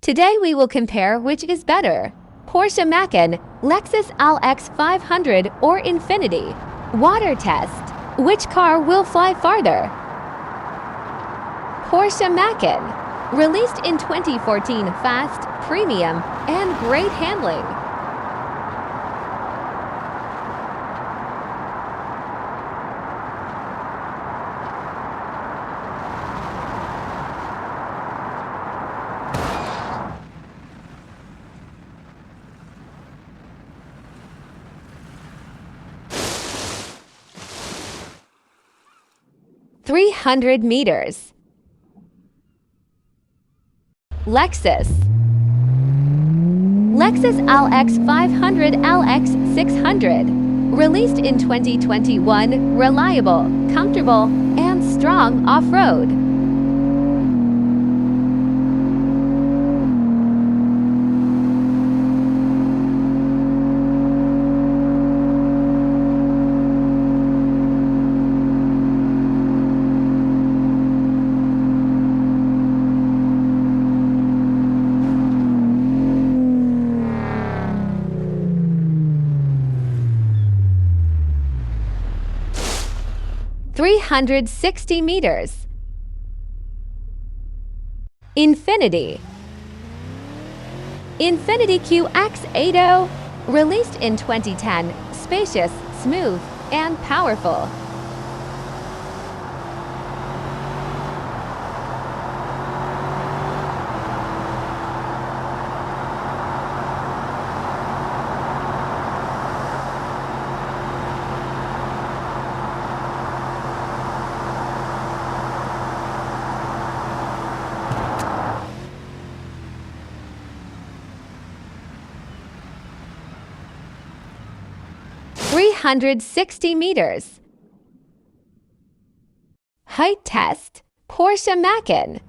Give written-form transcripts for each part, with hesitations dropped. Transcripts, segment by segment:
Today we will compare which is better, Porsche Macan, Lexus LX 500 or Infiniti. Water test. Which car will fly farther? Porsche Macan. Released in 2014, fast, premium, and great handling. (300 meters). Lexus LX 500 LX 600. Released in 2021, reliable, comfortable, and strong off-road. (360 meters). Infiniti QX80. Released in 2010, spacious, smooth, and powerful. (360 meters). Height test. Porsche Macan.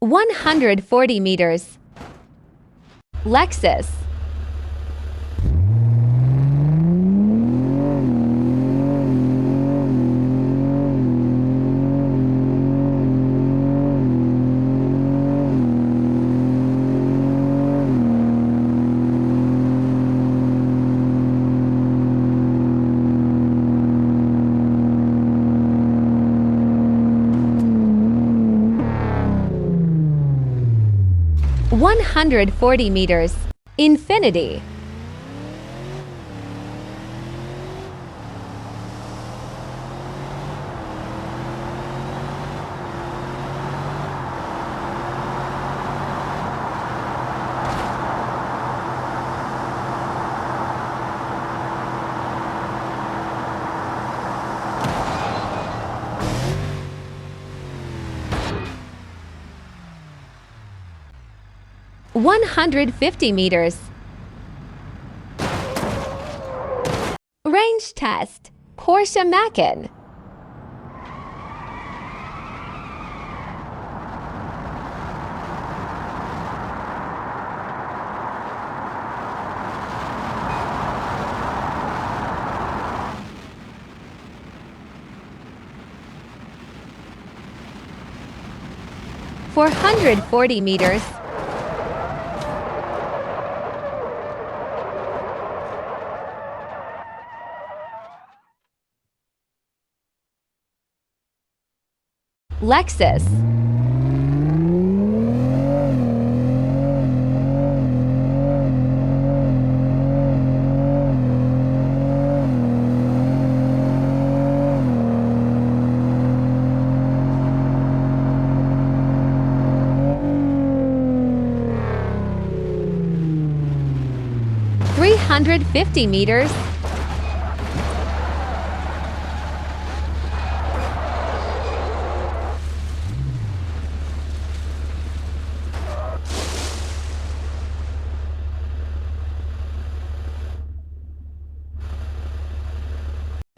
(140 meters). Lexus (140 meters). Infiniti (150 meters). Range test. Porsche Macan. (440 meters). Lexus (350 meters).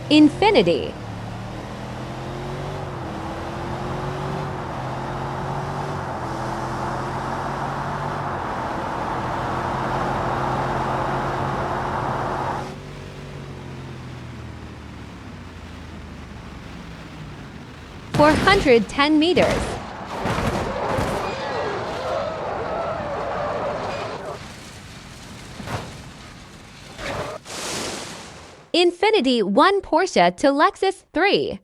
Infiniti. 410 meters. Infiniti 1 Porsche to Lexus 3.